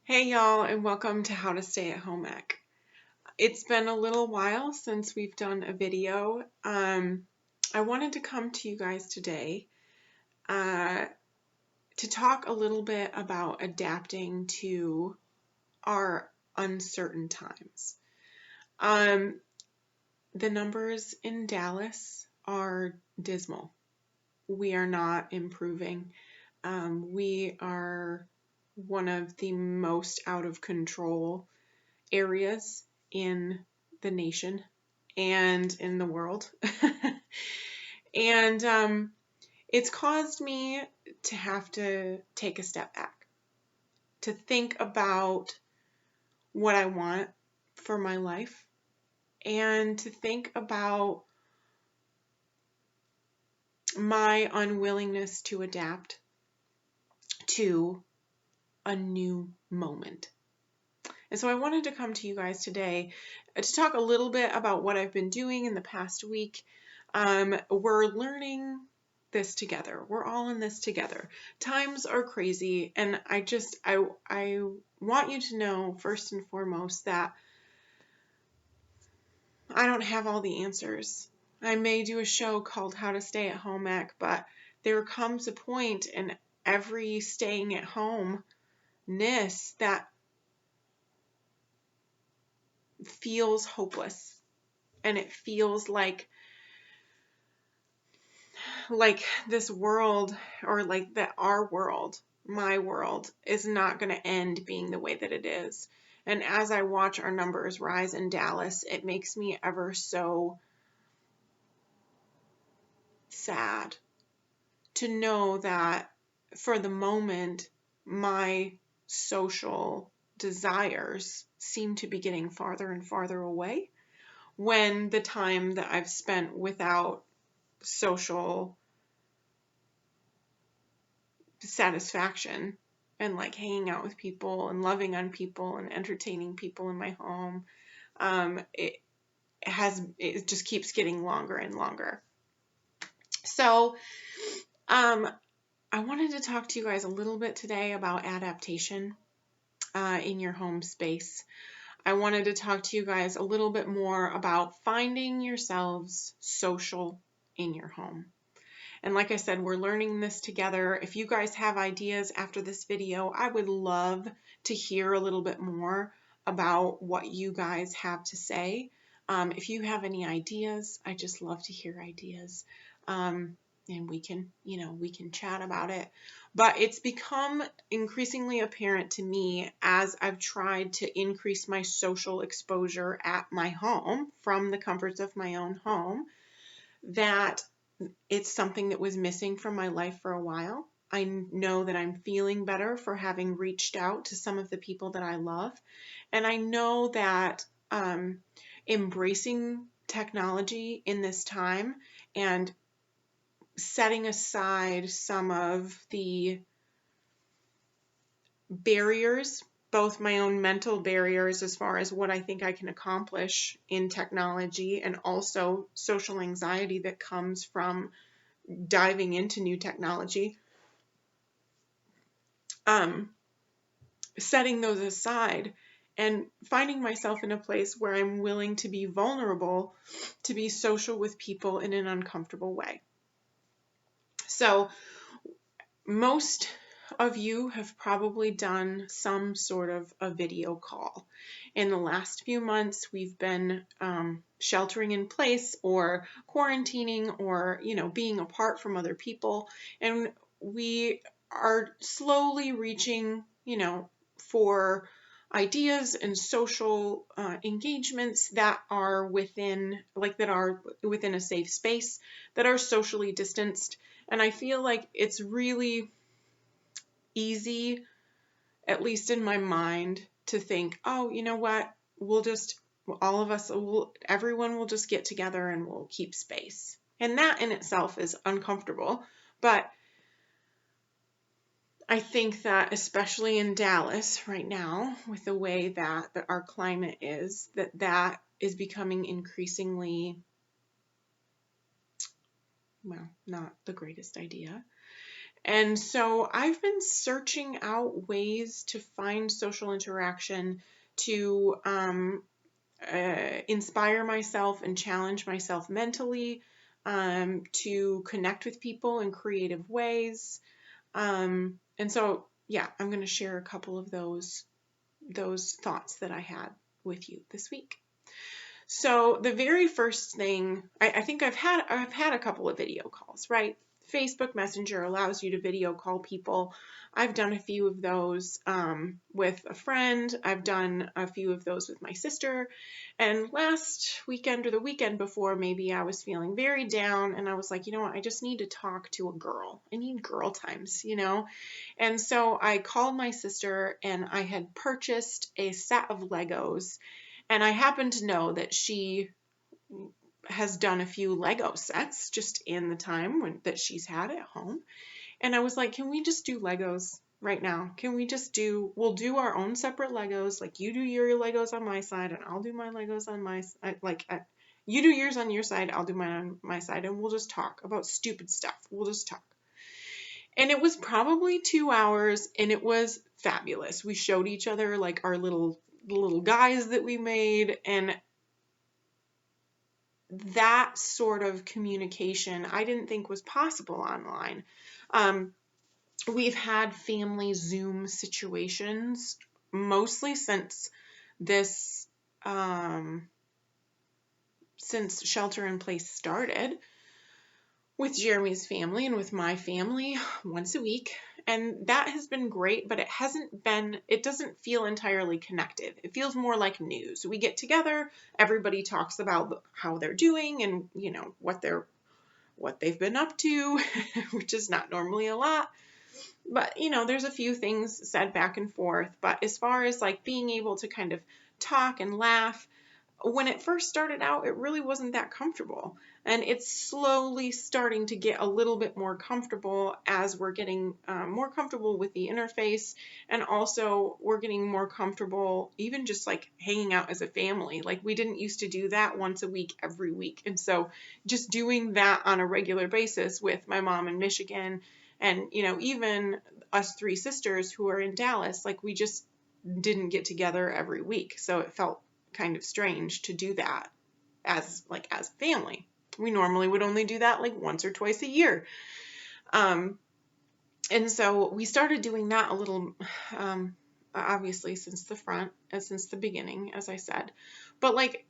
Hey y'all, and welcome to How to Stay at Home Ec. It's been a little while since we've done a video. I wanted to come to you guys today to talk a little bit about adapting to our uncertain times. The numbers in Dallas are dismal. We are not improving. We are one of the most out of control areas in the nation and in the world. And it's caused me to have to take a step back, to think about what I want for my life, and to think about my unwillingness to adapt to a new moment. And so I wanted to come to you guys today to talk a little bit about what I've been doing in the past week. We're learning this together. We're all in this together. Times are crazy, and I want you to know first and foremost that I don't have all the answers. I may do a show called How to Stay at Home Ec, but there comes a point in every staying at home-ness that feels hopeless, and it feels like this world, or like that our world, my world, is not going to end being the way that it is. And as I watch our numbers rise in Dallas, it makes me ever so sad to know that for the moment my social desires seem to be getting farther and farther away, when the time that I've spent without social satisfaction and like hanging out with people and loving on people and entertaining people in my home, it just keeps getting longer and longer. So I wanted to talk to you guys a little bit today about adaptation in your home space. I wanted to talk to you guys a little bit more about finding yourselves social in your home. And like I said, we're learning this together. If you guys have ideas after this video, I would love to hear a little bit more about what you guys have to say. If you have any ideas, I just love to hear ideas. And we can chat about it. But it's become increasingly apparent to me as I've tried to increase my social exposure at my home from the comforts of my own home, that it's something that was missing from my life for a while. I know that I'm feeling better for having reached out to some of the people that I love. And I know that embracing technology in this time and setting aside some of the barriers, both my own mental barriers as far as what I think I can accomplish in technology, and also social anxiety that comes from diving into new technology, setting those aside and finding myself in a place where I'm willing to be vulnerable, to be social with people in an uncomfortable way. So most of you have probably done some sort of a video call. In the last few months, we've been sheltering in place or quarantining, or being apart from other people, and we are slowly reaching for ideas and social engagements that are within a safe space, that are socially distanced. And I feel like it's really easy, at least in my mind, to think, oh, you know what, everyone will just get together and we'll keep space. And that in itself is uncomfortable. But I think that especially in Dallas right now, with the way that our climate is, that is becoming increasingly, well, not the greatest idea. And so I've been searching out ways to find social interaction to inspire myself and challenge myself mentally, to connect with people in creative ways. And so, yeah, I'm going to share a couple of those thoughts that I had with you this week. So the very first thing, I think I've had a couple of video calls, right? Facebook Messenger allows you to video call people. I've done a few of those with a friend. I've done a few of those with my sister. And last weekend or the weekend before, maybe I was feeling very down and I was like, you know what, I just need to talk to a girl. I need girl times, you know? And so I called my sister and I had purchased a set of Legos. And I happen to know that she has done a few Lego sets just in the time that she's had at home. And I was like, can we just do Legos right now? We'll do our own separate Legos. Like you do your Legos on my side and I'll do my Legos on my side. You do yours on your side, I'll do mine on my side, and we'll just talk about stupid stuff. We'll just talk. And it was probably 2 hours and it was fabulous. We showed each other like our little guys that we made, and that sort of communication I didn't think was possible online. We've had family Zoom situations mostly since this, since shelter in place started, with Jeremy's family and with my family once a week. And that has been great, but it doesn't feel entirely connected. It feels more like news. We get together, everybody talks about how they're doing and, you know, what they've been up to, which is not normally a lot. But, you know, there's a few things said back and forth. But as far as like being able to kind of talk and laugh, when it first started out, it really wasn't that comfortable. And it's slowly starting to get a little bit more comfortable as we're getting more comfortable with the interface. And also we're getting more comfortable even just like hanging out as a family. Like we didn't used to do that once a week, every week. And so just doing that on a regular basis with my mom in Michigan and, you know, even us three sisters who are in Dallas, like we just didn't get together every week. So it felt kind of strange to do that as family. We normally would only do that like once or twice a year. And so we started doing that a little, obviously since the beginning, as I said, but like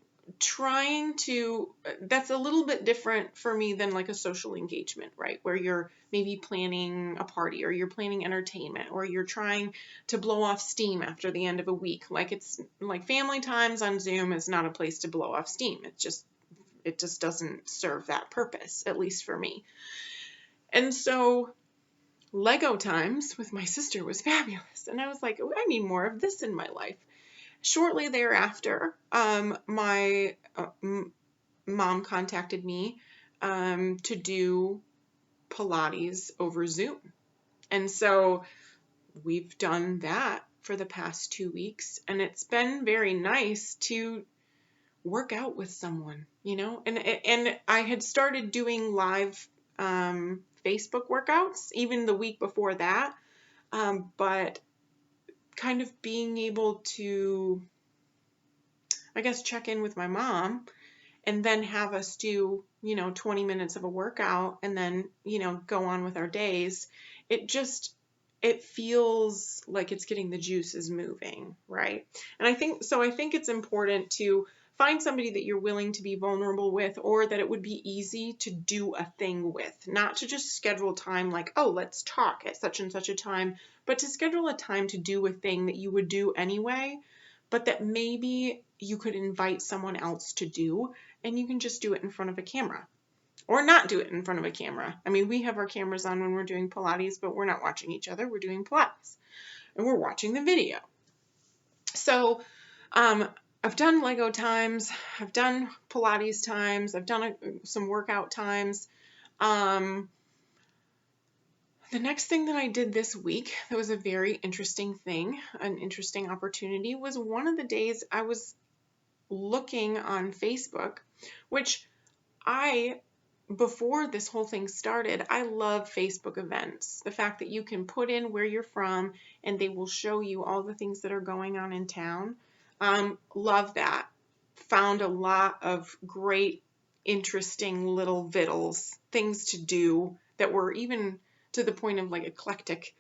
that's a little bit different for me than like a social engagement, right? Where you're maybe planning a party or you're planning entertainment or you're trying to blow off steam after the end of a week. Like it's like family times on Zoom is not a place to blow off steam. It just doesn't serve that purpose, at least for me. And so Lego times with my sister was fabulous. And I was like, oh, I need more of this in my life. Shortly thereafter, my mom contacted me to do Pilates over Zoom. And so we've done that for the past 2 weeks. And it's been very nice to work out with someone, you know, and I had started doing live Facebook workouts even the week before that, but kind of being able to, I guess, check in with my mom and then have us do, 20 minutes of a workout and then, go on with our days. It feels like it's getting the juices moving, right? And I think it's important to find somebody that you're willing to be vulnerable with, or that it would be easy to do a thing with, not to just schedule time like, oh, let's talk at such and such a time, but to schedule a time to do a thing that you would do anyway, but that maybe you could invite someone else to do, and you can just do it in front of a camera. Or not do it in front of a camera. I mean, we have our cameras on when we're doing Pilates, but we're not watching each other. We're doing Pilates. And we're watching the video. So I've done Lego times. I've done Pilates times. I've done some workout times. The next thing that I did this week that was a very interesting thing, an interesting opportunity, was one of the days I was looking on Facebook, which I before this whole thing started, I love Facebook events. The fact that you can put in where you're from and they will show you all the things that are going on in town. Love that. Found a lot of great, interesting little vittles, things to do that were even to the point of like eclectic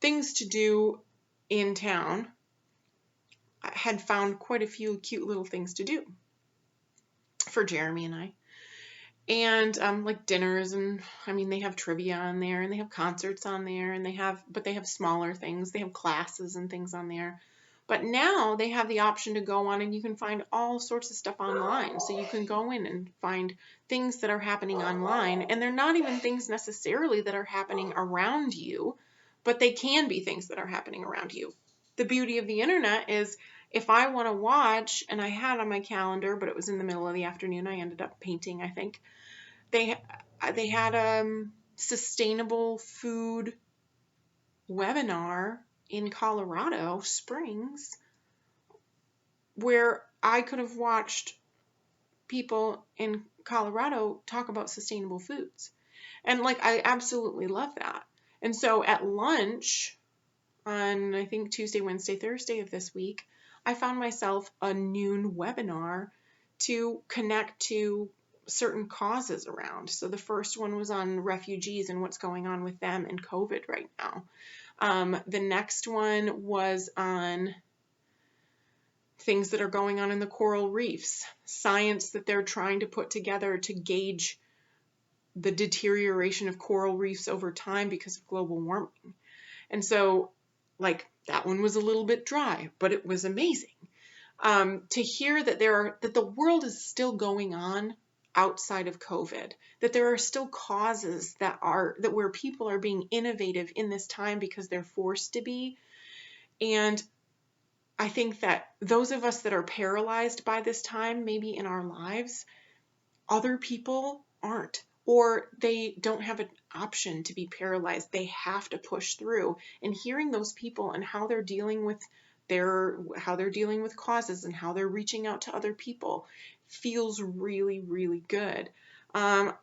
things to do in town. I had found quite a few cute little things to do for Jeremy and I. And like dinners, and I mean they have trivia on there, and they have concerts on there, and they have smaller things. They have classes and things on there. But now they have the option to go on and you can find all sorts of stuff online. So you can go in and find things that are happening online, and they're not even things necessarily that are happening around you, but they can be things that are happening around you. The beauty of the internet is if I want to watch, and I had on my calendar, but it was in the middle of the afternoon, I ended up painting, I think. They had a sustainable food webinar in Colorado Springs where I could have watched people in Colorado talk about sustainable foods. And like I absolutely love that. And so at lunch on I think Tuesday, Wednesday, Thursday of this week, I found myself a noon webinar to connect to certain causes around. So the first one was on refugees and what's going on with them and COVID right now. The next one was on things that are going on in the coral reefs, science that they're trying to put together to gauge the deterioration of coral reefs over time because of global warming. And so, like, that one was a little bit dry, but it was amazing. To hear that that the world is still going on outside of COVID, that there are still causes that where people are being innovative in this time because they're forced to be. And I think that those of us that are paralyzed by this time, maybe in our lives, other people aren't, or they don't have an option to be paralyzed. They have to push through. And hearing those people and how they're dealing with causes and how they're reaching out to other people feels really, really good. One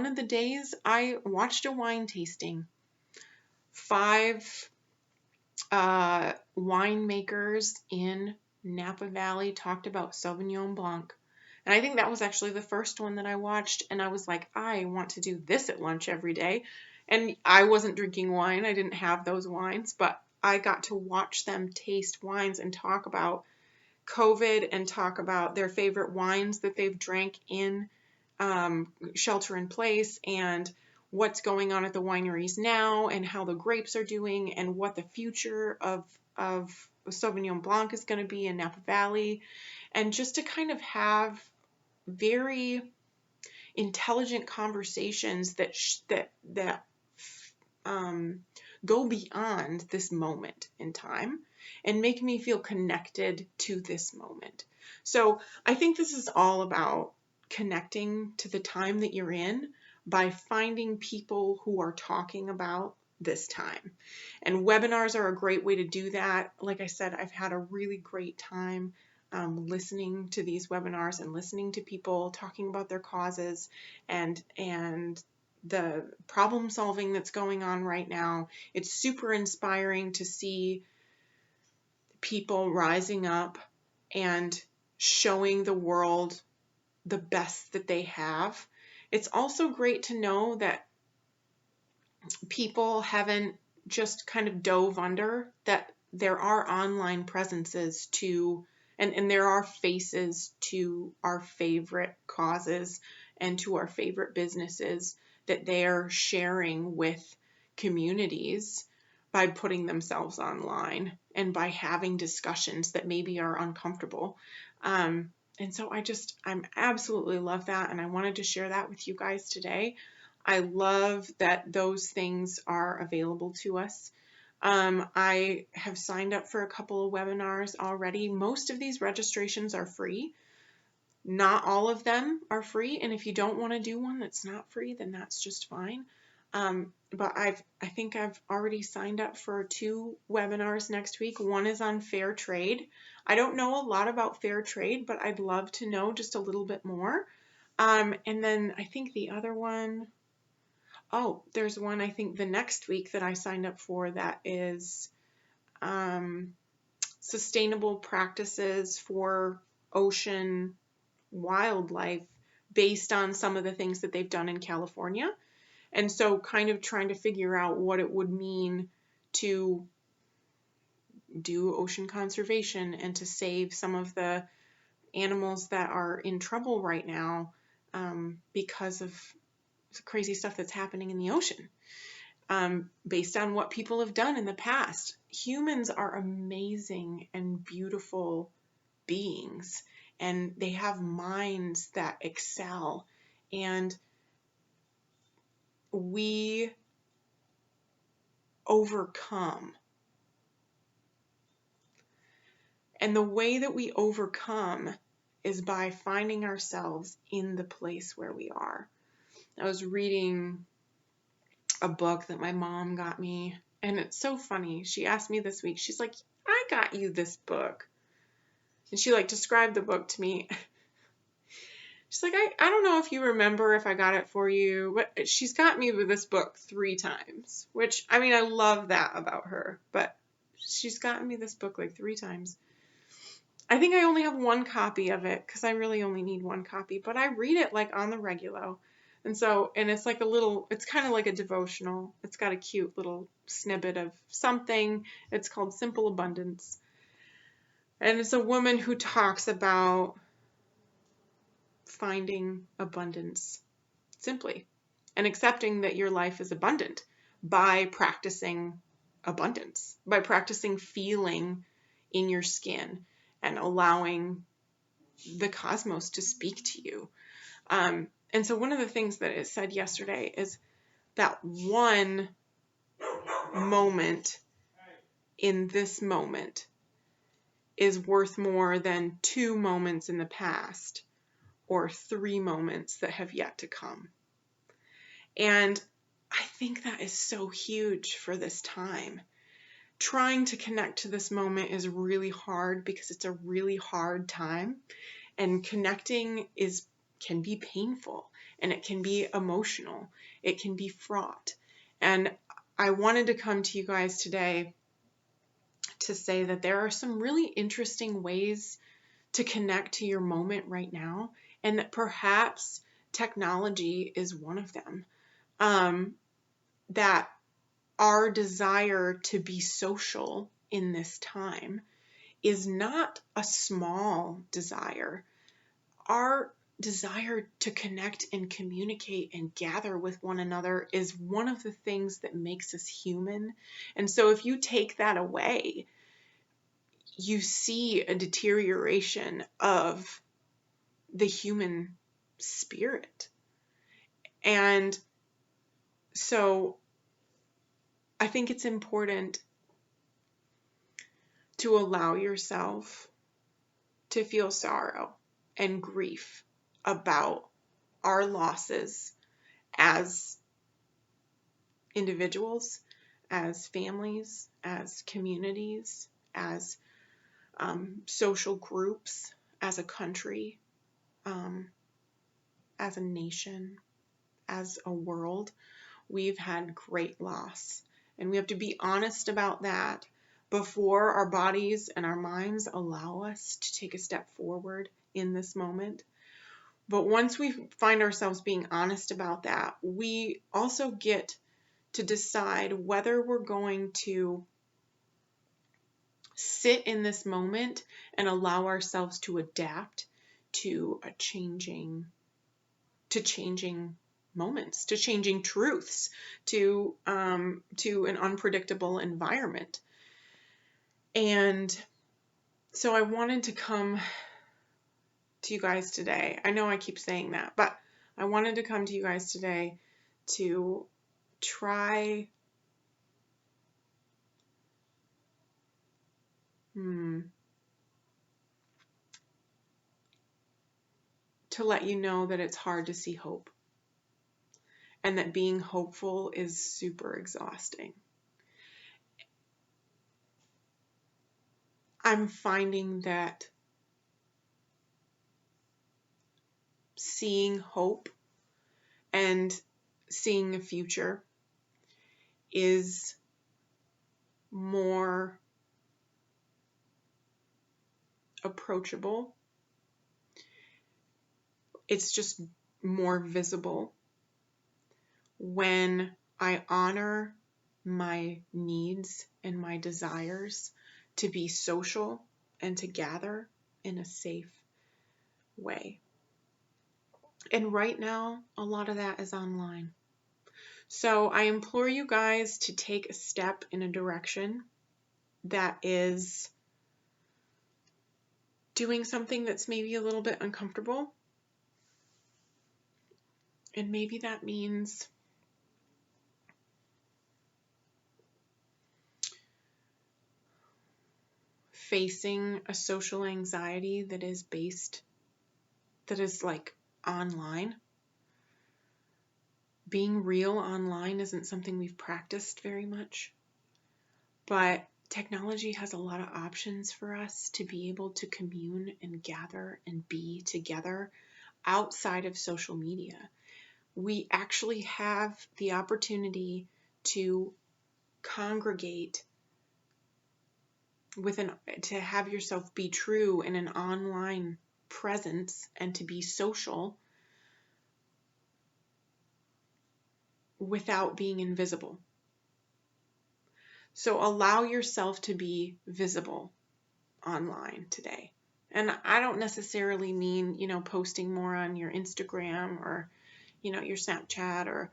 of the days I watched a wine tasting. 5 winemakers in Napa Valley talked about Sauvignon Blanc. And I think that was actually the first one that I watched. And I was like, I want to do this at lunch every day. And I wasn't drinking wine. I didn't have those wines, but I got to watch them taste wines and talk about COVID and talk about their favorite wines that they've drank in shelter in place and what's going on at the wineries now and how the grapes are doing and what the future of Sauvignon Blanc is going to be in Napa Valley, and just to kind of have very intelligent conversations that go beyond this moment in time and make me feel connected to this moment. So I think this is all about connecting to the time that you're in by finding people who are talking about this time. And webinars are a great way to do that. Like I said, I've had a really great time listening to these webinars and listening to people talking about their causes and the problem solving that's going on right now. It's super inspiring to see people rising up and showing the world the best that they have. It's also great to know that people haven't just kind of dove under, that there are online presences to, and there are faces to our favorite causes and to our favorite businesses that they're sharing with communities by putting themselves online and by having discussions that maybe are uncomfortable. And so I'm absolutely love that. And I wanted to share that with you guys today. I love that those things are available to us. I have signed up for a couple of webinars already. Most of these registrations are free. Not all of them are free. And if you don't want to do one that's not free, then that's just fine. But I think I've already signed up for 2 webinars next week. One is on fair trade. I don't know a lot about fair trade, but I'd love to know just a little bit more. And then I think the other one, oh, there's one I think the next week that I signed up for that is sustainable practices for ocean wildlife based on some of the things that they've done in California. And so kind of trying to figure out what it would mean to do ocean conservation and to save some of the animals that are in trouble right now because of the crazy stuff that's happening in the ocean. Based on what people have done in the past. Humans are amazing and beautiful beings, and they have minds that excel, and we overcome. And the way that we overcome is by finding ourselves in the place where we are. I was reading a book that my mom got me, and it's so funny. She asked me this week, she's like, I got you this book. And she like described the book to me. She's like, I don't know if you remember if I got it for you, but she's got me with this book 3 times, which, I mean, I love that about her, but she's gotten me this book like 3 times. I think I only have 1 copy of it because I really only need 1 copy, but I read it like on the regular. And so, and it's like it's kind of like a devotional. It's got a cute little snippet of something. It's called Simple Abundance. And it's a woman who talks about finding abundance simply and accepting that your life is abundant by practicing abundance, by practicing feeling in your skin and allowing the cosmos to speak to you. And so one of the things that it said yesterday is that one moment in this moment is worth more than 2 moments in the past or 3 moments that have yet to come. And I think that is so huge for this time. Trying to connect to this moment is really hard because it's a really hard time, and connecting can be painful, and it can be emotional. It can be fraught. And I wanted to come to you guys today to say that there are some really interesting ways to connect to your moment right now, and that perhaps technology is one of them. That our desire to be social in this time is not a small desire. Our desire to connect and communicate and gather with one another is one of the things that makes us human. And so if you take that away, you see a deterioration of the human spirit. And so I think it's important to allow yourself to feel sorrow and grief about our losses as individuals, as families, as communities, as social groups, as a country, as a nation, as a world. We've had great loss, and we have to be honest about that before our bodies and our minds allow us to take a step forward in this moment. But once we find ourselves being honest about that, we also get to decide whether we're going to sit in this moment and allow ourselves to adapt to changing moments, to changing truths, to an unpredictable environment. And so I wanted to come to you guys today. I know I keep saying that, but I wanted to come to you guys today to try to let you know that it's hard to see hope. and that being hopeful is super exhausting. I'm finding that seeing hope and seeing a future is more approachable. It's just more visible when I honor my needs and my desires to be social and to gather in a safe way. And right now, a lot of that is online. So I implore you guys to take a step in a direction that is doing something that's maybe a little bit uncomfortable. And maybe that means facing a social anxiety that is like online. Being real online isn't something we've practiced very much, but technology has a lot of options for us to be able to commune and gather and be together outside of social media. We actually have the opportunity to congregate to have yourself be true in an online presence and to be social without being invisible. So allow yourself to be visible online today. And I don't necessarily mean, posting more on your Instagram or, your Snapchat, or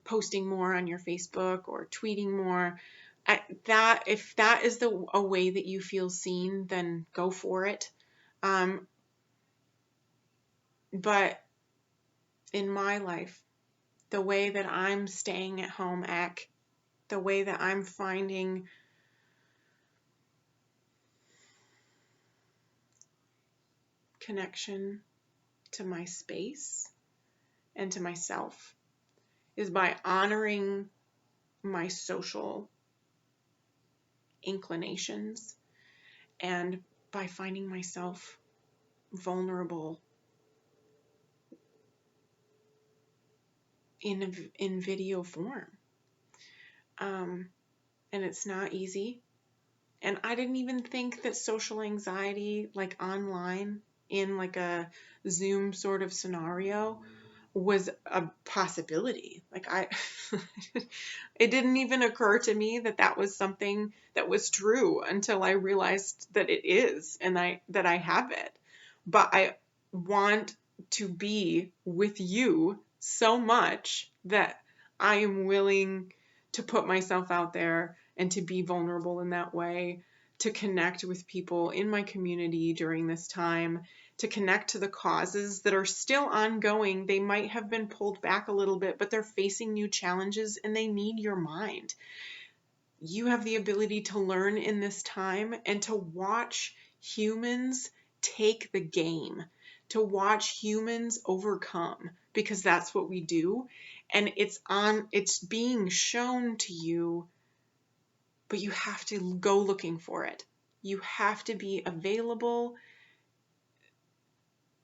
posting more on your Facebook or tweeting more. If that is a way that you feel seen, then go for it. But in my life, the way that I'm staying at home, the way that I'm finding connection to my space and to myself, is by honoring my social inclinations and by finding myself vulnerable in video form. And it's not easy. And I didn't even think that social anxiety, like online in like a Zoom sort of scenario, was a possibility. Like it didn't even occur to me that that was something that was true until I realized that it is, and that I have it. But I want to be with you so much that I am willing to put myself out there and to be vulnerable in that way, to connect with people in my community during this time, to connect to the causes that are still ongoing. They might have been pulled back a little bit, but they're facing new challenges and they need your mind. You have the ability to learn in this time and to watch humans take the game, to watch humans overcome, because that's what we do. And it's being shown to you, but you have to go looking for it. You have to be available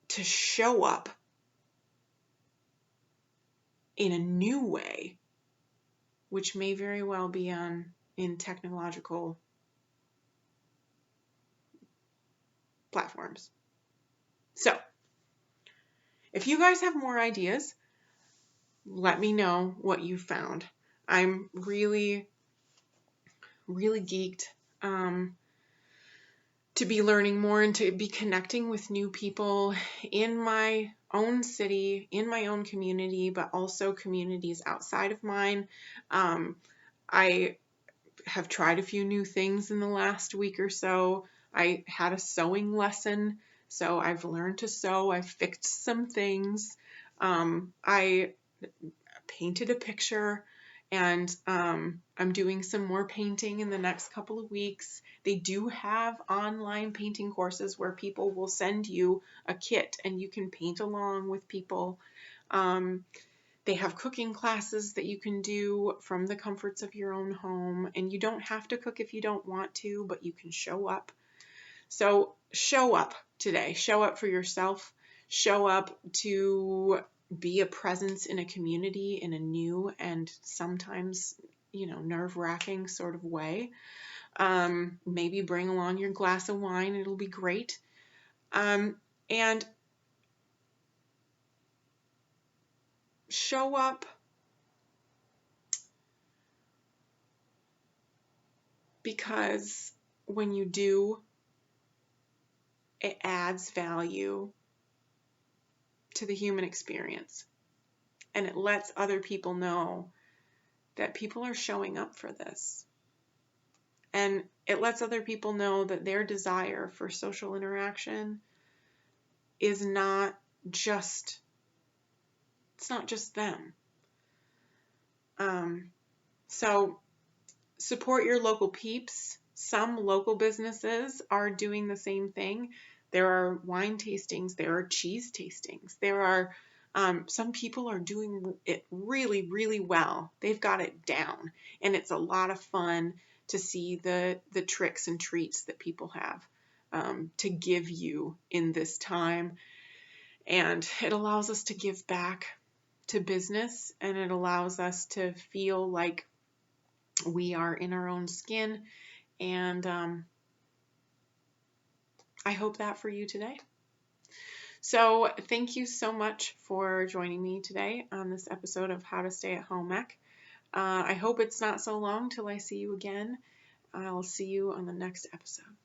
to show up in a new way, which may very well be in technological platforms. So, if you guys have more ideas, let me know what you found. I'm really, really geeked to be learning more and to be connecting with new people in my own city, in my own community, but also communities outside of mine. I have tried a few new things in the last week or so. I had a sewing lesson, so I've learned to sew. I've fixed some things. I painted a picture, and I'm doing some more painting in the next couple of weeks. They do have online painting courses where people will send you a kit and you can paint along with people. They have cooking classes that you can do from the comforts of your own home, and you don't have to cook if you don't want to, but you can show up. So show up today. Show up for yourself. Show up to be a presence in a community in a new and sometimes, nerve-wracking sort of way. Maybe bring along your glass of wine. It'll be great. And show up because when you do, it adds value to the human experience. And it lets other people know that people are showing up for this. And it lets other people know that their desire for social interaction is not just, it's not just them. So support your local peeps. Some local businesses are doing the same thing. There are wine tastings, there are cheese tastings, there are some people are doing it really, really well. They've got it down, and it's a lot of fun to see the tricks and treats that people have to give you in this time. And it allows us to give back to business, and it allows us to feel like we are in our own skin. And I hope that for you today. So thank you so much for joining me today on this episode of How to Stay at Home Ec. I hope it's not so long till I see you again. I'll see you on the next episode.